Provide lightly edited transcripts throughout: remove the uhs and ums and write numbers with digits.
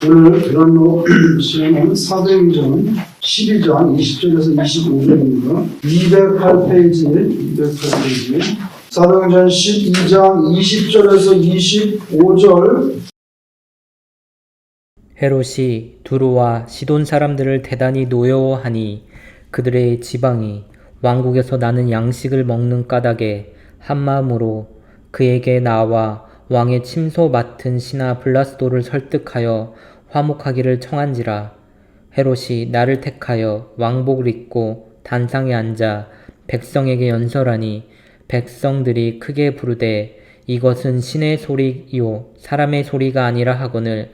오늘 들은 시간은 사도행전 12장 20절에서 25절입니다. 208페이지. 사도행전 12장 20절에서 25절. 헤롯이 두로와 시돈 사람들을 대단히 노여워하니 그들의 지방이 왕국에서 나는 양식을 먹는 까닭에 한마음으로 그에게 나와 왕의 침소 맡은 신하 블라스도를 설득하여 화목하기를 청한지라. 헤롯이 나를 택하여 왕복을 입고 단상에 앉아 백성에게 연설하니 백성들이 크게 부르되 이것은 신의 소리이요 사람의 소리가 아니라 하거늘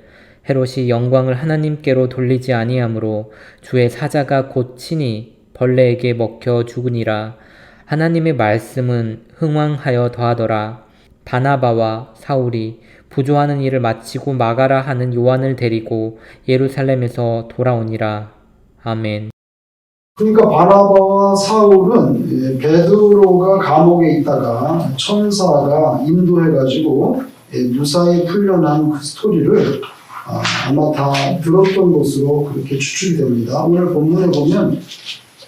헤롯이 영광을 하나님께로 돌리지 아니하므로 주의 사자가 곧 친히 벌레에게 먹혀 죽으니라. 하나님의 말씀은 흥왕하여 더하더라. 바나바와 사울이 부조하는 일을 마치고 마가라 하는 요한을 데리고 예루살렘에서 돌아오니라. 아멘. 그러니까 바나바와 사울은 베드로가 감옥에 있다가 천사가 인도해가지고 무사히 풀려난 그 스토리를 아마 다 들었던 것으로 그렇게 추측이 됩니다. 오늘 본문에 보면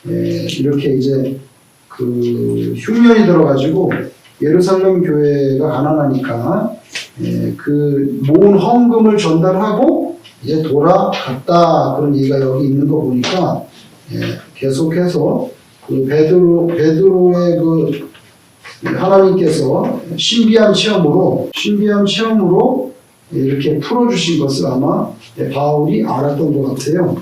이렇게 이제 그 흉년이 들어가지고 예루살렘 교회가 가난하니까 그 모은 헌금을 전달하고 이제 돌아갔다 그런 얘기가 여기 있는 거 보니까 계속해서 그 베드로의 그 하나님께서 신비한 체험으로 이렇게 풀어주신 것을 아마 바울이 알았던 것 같아요.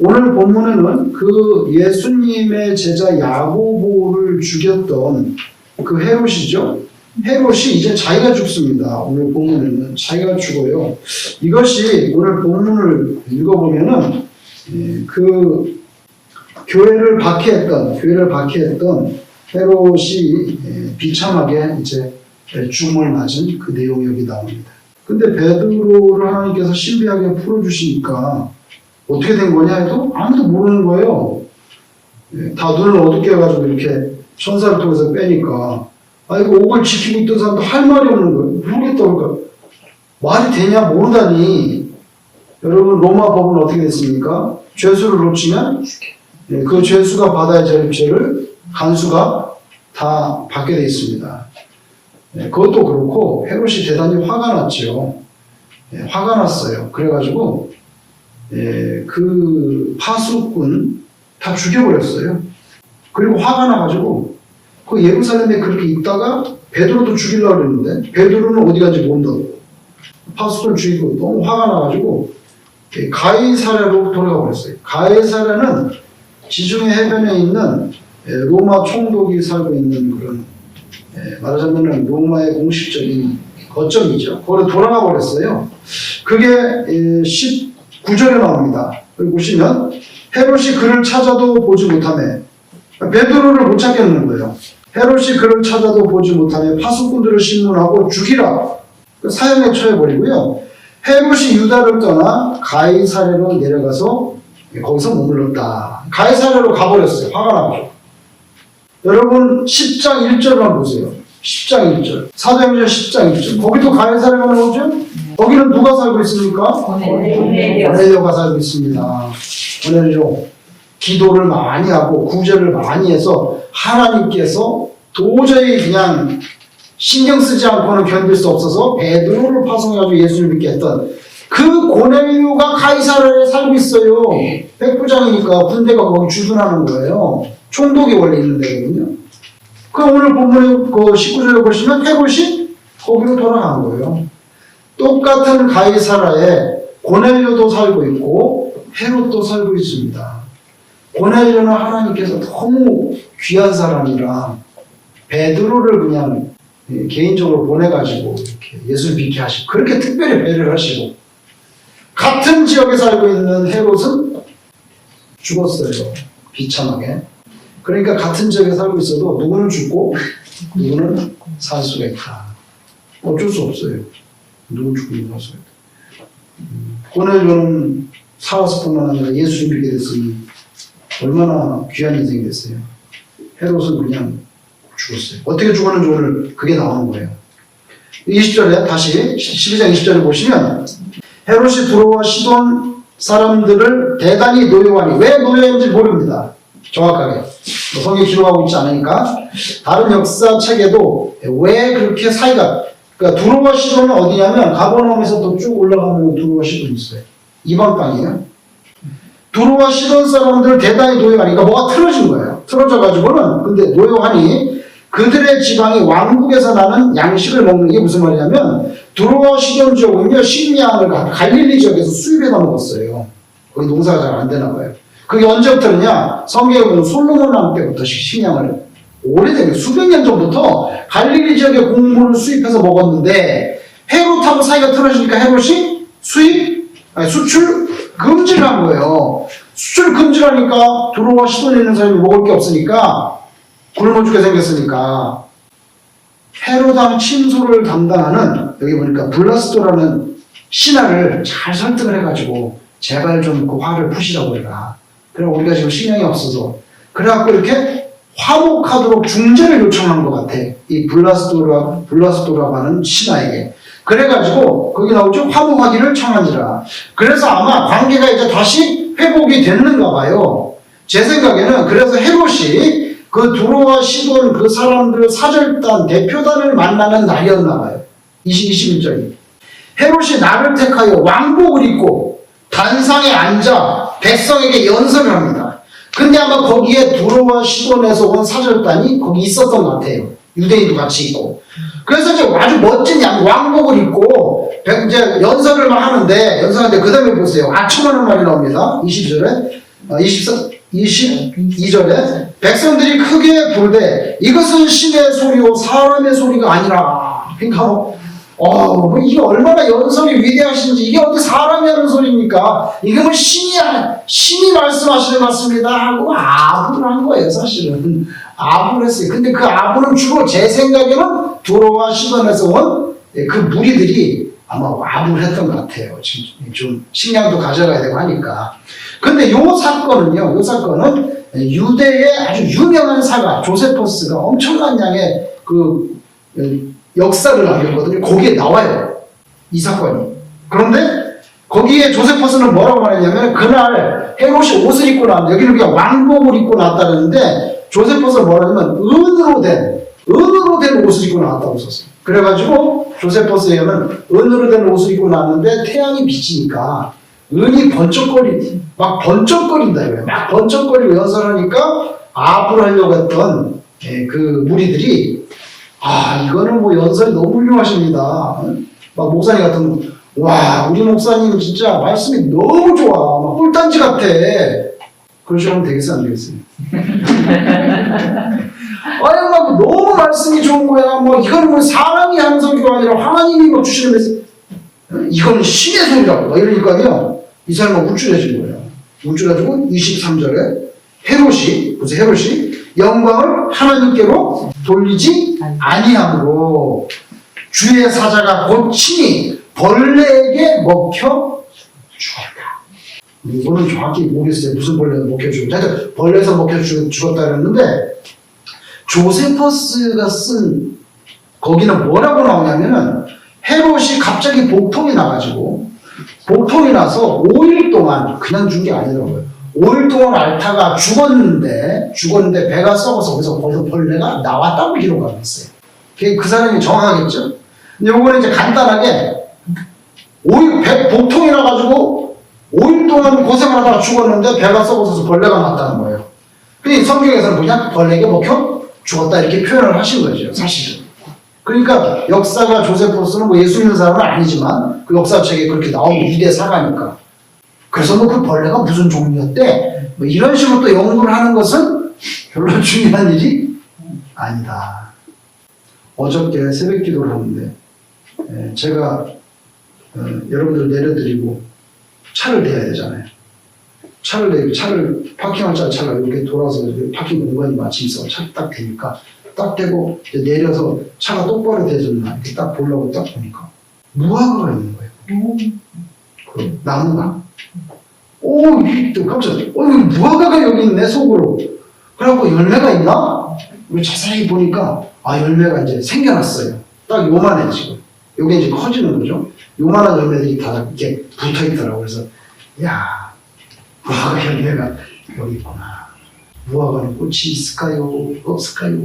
오늘 본문에는 그 예수님의 제자 야고보를 죽였던 그 헤롯이죠. 헤롯이 이제 자기가 죽습니다. 오늘 본문에는 자기가 죽어요. 이것이 오늘 본문을 읽어보면은 그 교회를 박해했던 헤롯이 비참하게 이제 죽음을 맞은 그 내용이 여기 나옵니다. 근데 베드로를 하나님께서 신비하게 풀어주시니까 어떻게 된 거냐 해도 아무도 모르는 거예요. 다 눈을 어둡게 해가지고 이렇게 천사를 통해서 빼니까 이거 옥을 지키고 있던 사람도 할 말이 없는 거예요. 모르겠다. 그러니까 말이 되냐 모르다니. 여러분 로마 법은 어떻게 됐습니까? 죄수를 놓치면 그 죄수가 받아야 될 죄를 간수가 다 받게 돼 있습니다. 그것도 그렇고 헤롯이 대단히 화가 났죠. 화가 났어요. 그래가지고 그 파수꾼 다 죽여버렸어요. 그리고 화가 나가지고 그 예루살렘에 그렇게 있다가 베드로도 죽이려고 그랬는데 베드로는 어디 간지 모른다고. 파수꾼 죽이고 너무 화가 나가지고 가이사랴로 돌아가 버렸어요. 가이사랴는 지중해 해변에 있는 로마 총독이 살고 있는 그런 말하자면 로마의 공식적인 거점이죠. 거기로 돌아가 버렸어요. 그게 19절에 나옵니다. 여기 보시면 헤롯이 그를 찾아도 보지 못하며 베드로를 못 찾겠는 거예요. 헤롯이 그를 찾아도 보지 못하며 파수꾼들을 신문하고 죽이라. 사형에 처해버리고요. 헤롯이 유다를 떠나 가이사랴로 내려가서 거기서 머물렀다. 가이사랴로 가버렸어요. 화가 나죠. 여러분 10장 1절만 보세요. 10장 1절. 사도행전 10장 1절. 거기도 가이사랴가 나오죠? 거기는 누가 살고 있습니까? 고넬료가 살고 있습니다. 고넬료. 기도를 많이 하고 구제를 많이 해서 하나님께서 도저히 그냥 신경 쓰지 않고는 견딜 수 없어서 베드로를 파송해가지고 예수를 믿게 했던 그 고넬료가 가이사랴에 살고 있어요. 백부장이니까 군대가 거기 주둔하는 거예요. 총독이 원래 있는 데거든요. 그 오늘 본문에 그 19절에 보시면 헤롯이 거기로 돌아간 거예요. 똑같은 가이사랴에 고넬료도 살고 있고 헤롯도 살고 있습니다. 고넬료는 하나님께서 너무 귀한 사람이라 베드로를 그냥 개인적으로 보내가지고 이렇게 예수를 믿게 하시고 그렇게 특별히 배려를 하시고 같은 지역에 살고 있는 헤롯은 죽었어요. 비참하게. 그러니까 같은 지역에 살고 있어도 누구는 죽고 누구는 살 수가 있다. 어쩔 수 없어요. 누구는 죽고 누구는 살 수가 있다. 고넬료는 살았을 뿐만 아니라 예수를 믿게 됐으니 얼마나 귀한 인생이 됐어요. 헤롯은 그냥 죽었어요. 어떻게 죽었는지 오늘 그게 나오는 거예요. 20절에 다시 12장 20절에 보시면 헤롯이 두로와 시돈 사람들을 대단히 노여하니, 왜 노여했는지 모릅니다. 정확하게. 뭐 성경 기록하고 있지 않으니까. 다른 역사책에도 왜 그렇게 사이가, 그러니까 두로와 시돈은 어디냐면 가버나움에서 더 쭉 올라가면 두로와 시돈이 있어요. 이방 땅이에요. 두로와 시돈 사람들 대단히 노여하니까 뭐가 틀어진 거예요. 틀어져가지고는, 근데 노여하니 그들의 지방이 왕국에서 나는 양식을 먹는 게 무슨 말이냐면, 두로와 시돈 지역은요, 식량을 갈릴리 지역에서 수입해다 먹었어요. 거기 농사가 잘 안 되나 봐요. 그게 언제부터냐? 성경에 보면 솔로몬 왕 때부터 식량을, 오래된 수백 년 전부터 갈릴리 지역에 곡물을 수입해서 먹었는데, 헤롯하고 사이가 틀어지니까 헤롯이 수출 금지를 한 거예요. 수출 금지를 하니까 두로와 시돈에 있는 사람이 먹을 게 없으니까 굶어 죽게 생겼으니까 헤롯왕 침소를 담당하는, 여기 보니까 블라스도라는 신하를 잘 설득을 해가지고 제발 좀 그 화를 푸시라고 해라. 그럼 우리가 지금 식량이 없어서, 그래갖고 이렇게 화목하도록 중재를 요청한 것 같아. 이 블라스도라고 하는 신하에게. 그래가지고 거기 나오죠. 화목하기를 청한지라. 그래서 아마 관계가 이제 다시 회복이 됐는가 봐요. 제 생각에는 그래서 헤롯이 그 두로와 시돈 그 사람들 사절단 대표단을 만나는 날이었나 봐요. 21절이. 헤롯이 나를 택하여 왕복을 입고 단상에 앉아 백성에게 연설을 합니다. 근데 아마 거기에 두로와 시돈에서 온 사절단이 거기 있었던 것 같아요. 유대인도 같이 있고. 그래서 이제 아주 멋진 왕복을 입고 이제 연설을 막 하는데, 연설하는데 그 다음에 보세요. 아첨하는 말이 나옵니다. 22절에 백성들이 크게 부르되 이것은 신의 소리요 사람의 소리가 아니라. 그러니까 뭐 이게 얼마나 연설이 위대하신지, 이게 어디 사람이 하는 소리입니까? 이게 뭐 신이 말씀하시는 것 같습니다 하고 아부를 한 거예요. 사실은 아부를 했어요. 근데 그 아부는 주로 제 생각에는 두로와 시돈에서 온 그 무리들이 아마 아부를 했던 것 같아요. 지금 좀 식량도 가져가야 되고 하니까. 근데 요 사건은 유대의 아주 유명한 사가 조세포스가 엄청난 양의 그 역사를 남겼거든요. 거기에 나와요. 이 사건이. 그런데 거기에 조세포스는 뭐라고 말했냐면, 그날 헤롯이 옷을 입고 나왔는데, 여기는 그냥 왕복을 입고 나왔다는데, 조세포스는 뭐라냐면 은으로 된 옷을 입고 나왔다고 썼어요. 그래가지고 조세포스에는 은으로 된 옷을 입고 나왔는데 태양이 비치니까 은이 막 번쩍거린다 이거예요. 막 번쩍거리고 연설하니까 아부를 하려고 했던 그 무리들이, 이거는 뭐 연설이 너무 훌륭하십니다. 막 목사님 같은, 와, 우리 목사님 진짜 말씀이 너무 좋아. 막 꿀단지 같아. 그러시면 되겠어요, 안 되겠어요? 막 너무 말씀이 좋은 거야. 뭐 이거는 뭐 사람이 하는 소리가 아니라 하나님이 뭐 주시는 메시지. 이거는 신의 소리라고. 막 이러니까요, 이 사람은 우쭐해진 거예요. 우쭐해지고 23절에 헤롯이 영광을 하나님께로 돌리지 아니함으로 주의 사자가 곧 친히 벌레에게 먹혀 죽었다. 이거는 정확히 모르겠어요. 무슨 벌레가 먹혀 죽었다. 하여튼 벌레에서 먹혀 죽었다 그랬는데, 조세퍼스가 쓴 거기는 뭐라고 나오냐면은, 헤롯이 갑자기 복통이 나가지고, 복통이 나서 5일 동안 그냥 준 게 아니더라고요. 5일 동안 앓다가 죽었는데 배가 썩어서 거기서 벌레가 나왔다고 기록하고 있어요. 그 사람이 정확하겠죠? 근데 요거는 이제 간단하게 5일 복통이 나가지고 5일 동안 고생을 하다가 죽었는데 배가 썩어서 벌레가 났다는 거예요. 근데 성경에서는 그냥 벌레에게 먹혀 죽었다 이렇게 표현을 하신 거죠, 사실은. 그러니까 역사가 조세포스는 뭐 예수 믿는 사람은 아니지만 그 역사책에 그렇게 나온 위대 사가니까. 그래서 뭐 그 벌레가 무슨 종류였대? 뭐 이런 식으로 또 연구를 하는 것은 별로 중요한 일이 아니다. 어저께 새벽 기도를 하는데 제가 여러분들 내려드리고 차를 대야 되잖아요. 차를 파킹할 차가 이렇게 돌아서 파킹 공간이 마침 있어. 차를 딱 대니까 딱 대고 이제 내려서 차가 똑바로 대졌나 이렇게 딱 보려고 딱 보니까 무화과가 있는 거예요. 그 나무가. 또 깜짝 무화과가 여기 있네, 속으로. 그래갖고 열매가 있나? 자세히 보니까 열매가 이제 생겨났어요. 딱 요만해 지금. 요게 이제 커지는 거죠. 요만한 열매들이 다 이렇게 붙어 있더라고요. 그래서, 야, 무화과 열매가 여기 있구나. 무화과는 꽃이 있을까요? 없을까요?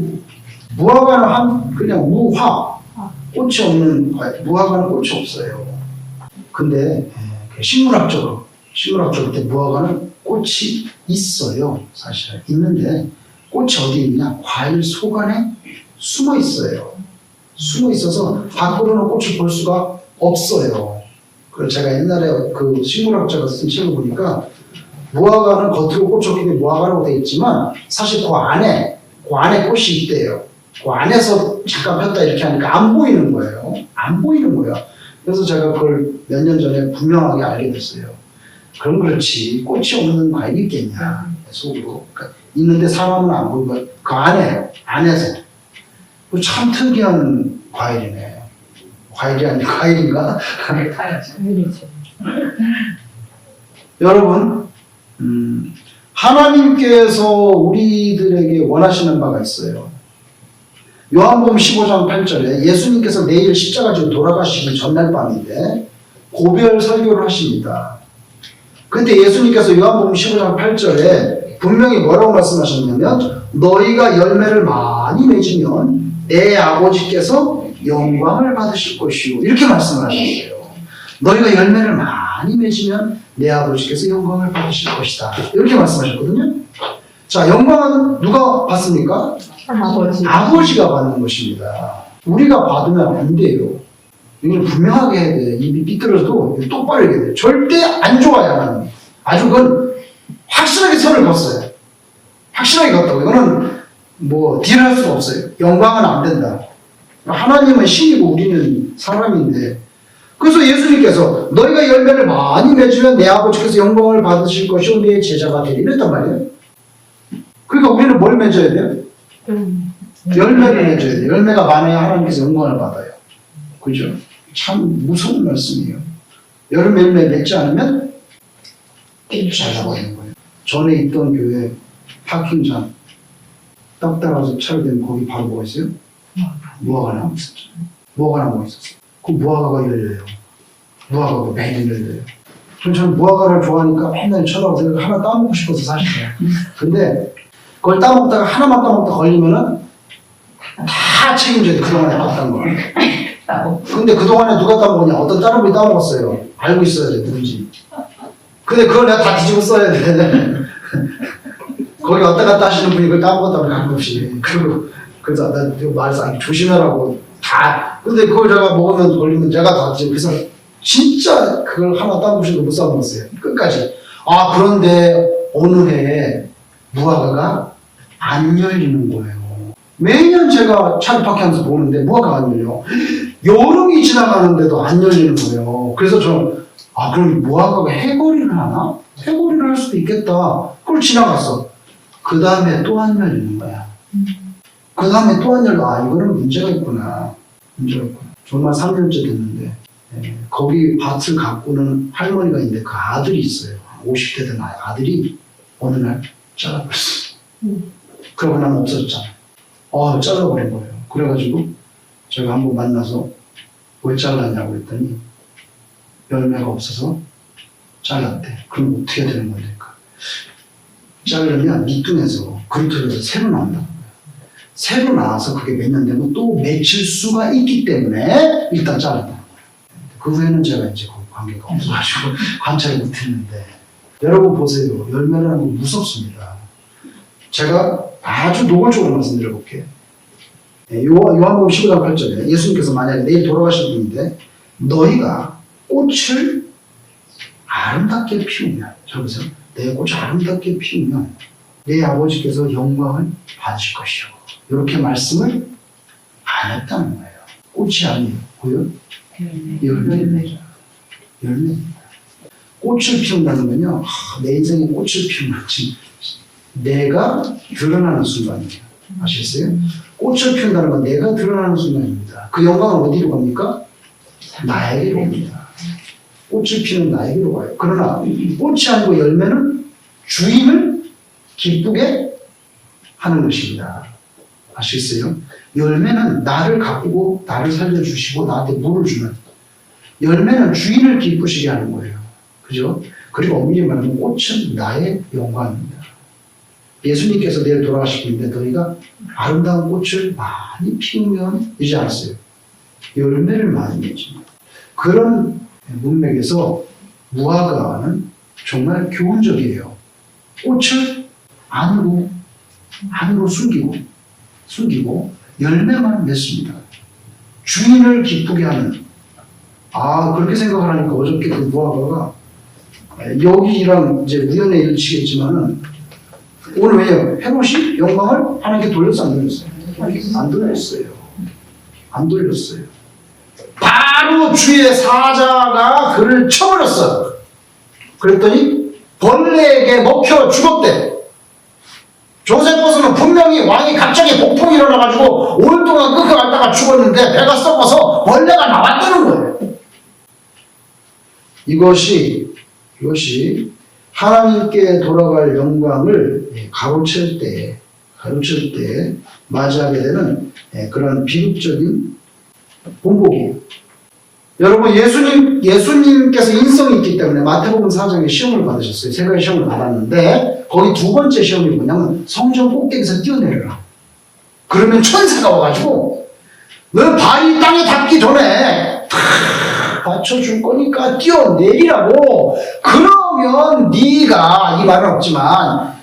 무화과는 그냥 무화. 꽃이 없는 과일. 무화과는 꽃이 없어요. 근데, 식물학적으로 때 무화과는 꽃이 있어요. 사실. 있는데, 꽃이 어디 있냐? 과일 속 안에 숨어 있어요. 숨어 있어서 밖으로는 꽃을 볼 수가 없어요. 그래서 제가 옛날에 그 식물학자가 쓴 책을 보니까 무화과는 겉으로 꽃이 없기 때문에 무화과라고 되어 있지만 사실 그 안에 꽃이 있대요. 그 안에서 잠깐 폈다 이렇게 하니까 안 보이는 거예요. 안 보이는 거예요. 그래서 제가 그걸 몇 년 전에 분명하게 알게 됐어요. 그럼 그렇지 꽃이 없는 과일이 있겠냐 속으로. 그러니까 있는데 사람은 안 보이고 그 안에서 참 특이한 과일이네. 과일이 아닌 과일인가? 여러분, 하나님께서 우리들에게 원하시는 바가 있어요. 요한복음 15장 8절에 예수님께서 내일 십자가 지고 돌아가시기 전날 밤인데 고별 설교를 하십니다. 그때 예수님께서 요한복음 15장 8절에 분명히 뭐라고 말씀하셨냐면 너희가 열매를 많이 맺으면 내 아버지께서 영광을 받으실 것이요. 이렇게 말씀을 하셨어요. 너희가 열매를 많이 맺으면 내 아버지께서 영광을 받으실 것이다. 이렇게 말씀하셨거든요. 자, 영광은 누가 받습니까? 아버지가 받는 것입니다. 우리가 받으면 안 돼요. 이걸 분명하게 해야 돼. 입이 삐뚤어도 똑바로 해야 돼. 절대 안 좋아요, 하나님. 아주 그건 확실하게 선을 걷어요. 확실하게 걷다고. 이거는 뭐 딜할 수가 없어요. 영광은 안 된다. 하나님은 신이고 우리는 사람인데. 그래서 예수님께서 너희가 열매를 많이 맺으면 내 아버지께서 영광을 받으실 것이요 내 제자가 되리 이랬단 말이에요. 그러니까 우리는 뭘 맺어야 돼요? 열매를 맺어야 돼요. 열매가 많아야 하나님께서 영광을 받아요. 그죠? 참 무서운 말씀이에요. 열매 맺지 않으면 잘라버리는 거예요. 전에 있던 교회 파킹장 딱 따라서 차를 대면 거기 바로 뭐가 있어요? 무화과 나무 있었죠. 무화과 나무가 있었어요. 그 무화과가 열려요. 무화과가 매일 열려요. 저는 무화과를 좋아하니까 맨날 쳐다보고 하나 따먹고 싶어서 사실은. 근데 그걸 따먹다가 하나만 따먹다 걸리면은 다 책임져야 돼. 그동안에 봤던 거. 근데 그동안에 누가 따먹었냐? 어떤 다른 분이 따먹었어요. 알고 있어야 돼. 누군지. 근데 그걸 내가 다 뒤집어 써야 돼. 거기 왔다 갔다 하시는 분이 그걸 따먹었다고 가끔씩. 그래서 나 말해서 조심하라고 다. 근데 그걸 제가 먹으면 걸리면 제가 다 뒤집어. 그래서 진짜 그걸 하나 따먹으시고 못 싸먹었어요. 끝까지. 아, 그런데 어느 해에 무화과가 안 열리는 거예요. 매년 제가 차를 파킹하면서 보는데 무화과가 안 열려. 여름이 지나가는데도 안 열리는 거예요. 그래서 저는 그럼 무화과가 해거리를 하나? 해거리를 할 수도 있겠다. 그걸 지나갔어. 그 다음에 또 안 열리는 거야. 그 다음에 또 안 열려. 이거는 문제가 있구나. 정말 3년째 됐는데 거기 밭을 가꾸는 할머니가 있는데 그 아들이 있어요. 50대 된 아들이 어느 날 잘라버렸어. 그러고 나면 없어졌잖아. 잘라버린 거예요. 그래가지고 제가 한번 만나서 왜 잘랐냐고 했더니 열매가 없어서 잘랐대. 그럼 어떻게 되는 겁니까? 자르면 밑둥에서 그루터에서 새로 나온다는 거예요. 새로 나와서 그게 몇 년 되면 또 맺힐 수가 있기 때문에 일단 잘랐다는 거예요. 그 후에는 제가 이제 거기 관계가 없어가지고 관찰을 못했는데 여러분 보세요. 열매라는 건 무섭습니다. 제가 아주 노골적으로 말씀드려볼게요. 요한복음 15장 8절에 예수님께서 만약에 내일 돌아가실 분인데 너희가 꽃을 아름답게 피우면 잘 보세요. 내 꽃을 아름답게 피우면 내 아버지께서 영광을 받으실 것이요. 이렇게 말씀을 안 했다는 거예요. 꽃이 아니고요. 열매입니다. 열매입니다. 꽃을 피운다는 건요. 내 인생에 꽃을 피우는 거지. 내가 드러나는 순간이에요. 아시겠어요? 꽃을 피운다는 건 내가 드러나는 순간입니다. 그 영광은 어디로 갑니까? 나에게로 옵니다. 꽃을 피우는 나에게로 가요. 그러나 꽃이 아니고 열매는 주인을 기쁘게 하는 것입니다. 아시겠어요? 열매는 나를 가꾸고 나를 살려주시고 나한테 물을 주는, 열매는 주인을 기쁘시게 하는 거예요. 그죠? 그리고 엄밀히 말하면 꽃은 나의 영광입니다. 예수님께서 내일 돌아가실 분인데 너희가 아름다운 꽃을 많이 피우면 되지 않았어요. 열매를 많이 맺습니다. 그런 문맥에서 무화과는 정말 교훈적이에요. 꽃을 안으로 숨기고 열매만 맺습니다. 주인을 기쁘게 하는, 그렇게 생각을 하니까 어저께 그 무화과가 여기랑 이제 우연의 일치겠지만은 오늘 왜요? 헤롯이 영광을 하나님께 돌렸어, 안 돌렸어요? 안 돌렸어요. 바로 주의 사자가 그를 쳐버렸어. 그랬더니 벌레에게 먹혀 죽었대. 조세포스는 분명히 왕이 갑자기 복통이 일어나가지고 오랫동안 끄켜갔다가 죽었는데 배가 썩어서 벌레가 나왔다는 거예요. 이것이 하나님께 돌아갈 영광을 가로챌 때 맞이하게 되는 그런 비극적인 본보기예요. 여러분, 예수님께서 인성이 있기 때문에 마태복음 4장에 시험을 받으셨어요. 세 가지 시험을 받았는데 거기 두 번째 시험이 뭐냐면 성전 꼭대기에서 뛰어내려라. 그러면 천사가 와가지고 너 발이 땅에 닿기 전에 다 받쳐줄 거니까 뛰어내리라고. 그러면 네가, 이 말은 없지만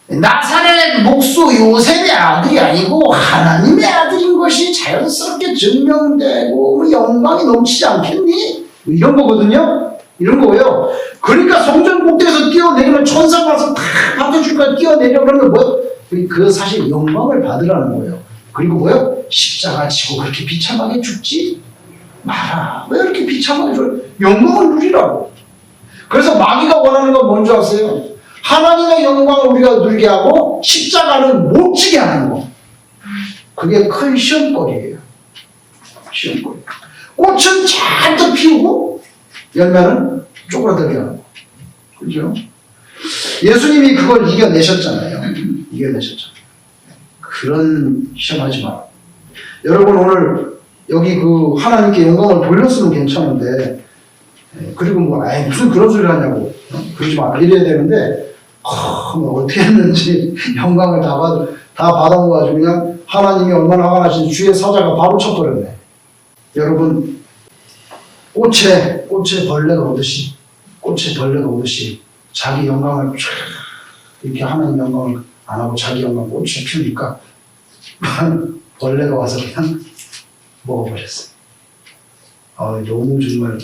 나사렛 목수 요셉의 아들이 아니고 하나님의 아들인 것이 자연스럽게 증명되고 영광이 넘치지 않겠니? 이런 거거든요. 이런 거예요. 그러니까 성전 꼭대기에서 뛰어내리면 천사가 와서 다 받아줄까 뛰어내려. 그러면 그 사실 영광을 받으라는 거예요. 그리고 뭐요? 십자가 지고 그렇게 비참하게 죽지 마라. 왜 이렇게 비참하게 죽어? 영광을 누리라고. 그래서 마귀가 원하는 건 뭔지 아세요? 하나님의 영광을 우리가 누리게 하고 십자가는 못 지게 하는 거. 그게 큰 시험거리예요. 시험거리. 꽃은 잔뜩 피우고 열매는 쪼그라들게 하는 거. 그죠? 예수님이 그걸 이겨내셨잖아요. 그런 시험하지 마라. 여러분, 오늘 여기 그 하나님께 영광을 돌렸으면 괜찮은데, 그리고 무슨 그런 소리 하냐고. 그러지 마. 이래야 되는데, 어떻게 했는지 영광을 다 받아먹어가지고 그냥 하나님이 얼마나 화가 나신지 주의 사자가 바로 쳐버렸네. 여러분, 꽃에 벌레가 오듯이 자기 영광을 이렇게 하나님 영광을 안 하고 자기 영광 꽃을 피우니까 벌레가 와서 그냥 먹어버렸어요. 너무 정말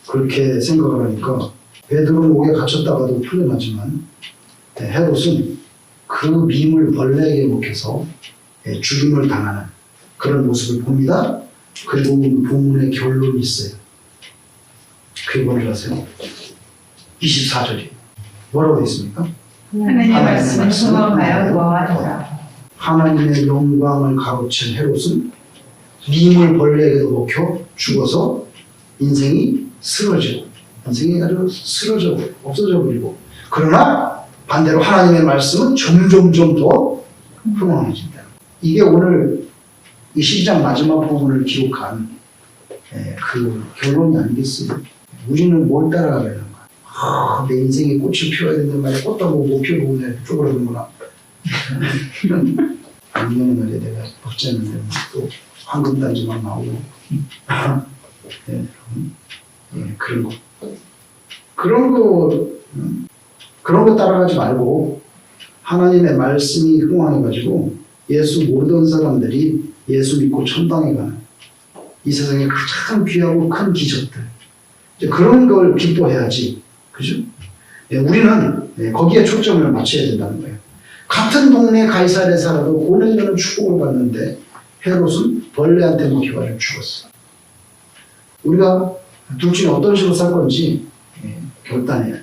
그렇게 생각을 하니까 베드로는 옥에 갇혔다가도 풀려나지만 헤롯은 그 밈을 벌레에게 먹혀서 죽임을 당하는 그런 모습을 봅니다. 그리고 본문의 결론이 있어요. 그게 뭔지 아세요? 24절이 뭐라고 되어 있습니까? 하나님의 말씀을 소망하여 구하라. 하나님의 영광을 가로챈 헤롯은 밈을 벌레에게도 먹혀 죽어서 인생이 아주 쓰러져 없어져 버리고, 그러나 반대로 하나님의 말씀은 점점 더 흥황해진다. 이게 오늘 이 12장 마지막 부분을 기록한 그 결론이 아니겠어요? 우리는 뭘 따라가야 되는 거야? 내 인생에 꽃을 피워야 되는데 말이야. 꽃도 못 피우고 그냥 쪼그라드는구나. 작년에 말이야 내가 복제했는데 또 황금단지만 나오고 그런 거 따라가지 말고 하나님의 말씀이 흥황해가지고 예수 모르던 사람들이 예수 믿고 천당에 가는 이 세상에 가장 귀하고 큰 기적들, 이제 그런 걸 기뻐해야지. 그죠? 우리는 거기에 초점을 맞춰야 된다는 거예요. 같은 동네 가이사랴에 살아도 고넬료는 축복을 받는데 헤롯은 벌레한테 먹혀가지고 죽었어. 우리가 둘 중에 어떤 식으로 살 건지 결단해야 돼.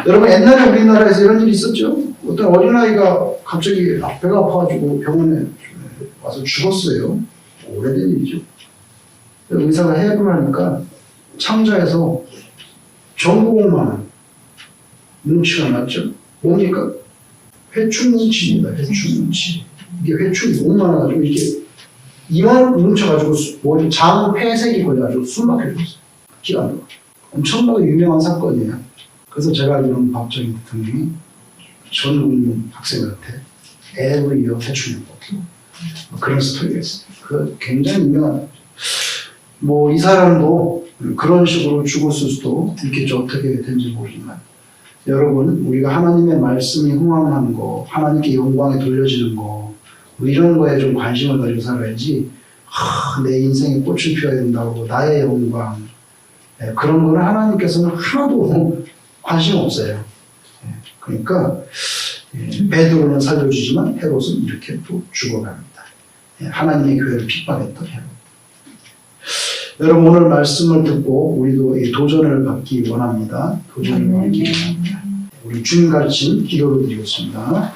여러분, 옛날에 우리나라에서 이런 일이 있었죠. 어떤 어린아이가 갑자기 배가 아파가지고 병원에 와서 죽었어요. 오래된 일이죠. 의사가 해약을 하니까 창자에서 전구만 뭉치가 났죠. 뭡니까? 회충뭉치입니다. 회충뭉치. 이게 회충이 너무 많아가지고 이렇게 이만 뭉쳐가지고 머리 장 폐색이 걸려가지고 숨 막히고 있어요. 피가 안 나와. 엄청나게 유명한 사건이에요. 그래서 제가 알기로는 박정희 대통령이 전 국민 학생들한테 every year 회충했고 그런 스토리가 있어요. 그 굉장히 유명한. 뭐 이 사람도 그런 식으로 죽었을 수도 있겠죠. 어떻게 된지 모르지만 여러분, 우리가 하나님의 말씀이 흥황하는 거, 하나님께 영광에 돌려지는 거, 뭐 이런 거에 좀 관심을 가지고 살아야지, 내 인생에 꽃을 피워야 된다고, 나의 영광, 그런 거는 하나님께서는 하나도 관심 없어요. 그러니까 베드로는 살려주지만 헤롯은 이렇게 또 죽어갑니다. 하나님의 교회를 핍박했던 헤롯. 여러분, 오늘 말씀을 듣고 우리도 이 도전을 받기 원합니다. 도전을 받기 원합니다. 우리 주님 가르친 기도를 드리겠습니다.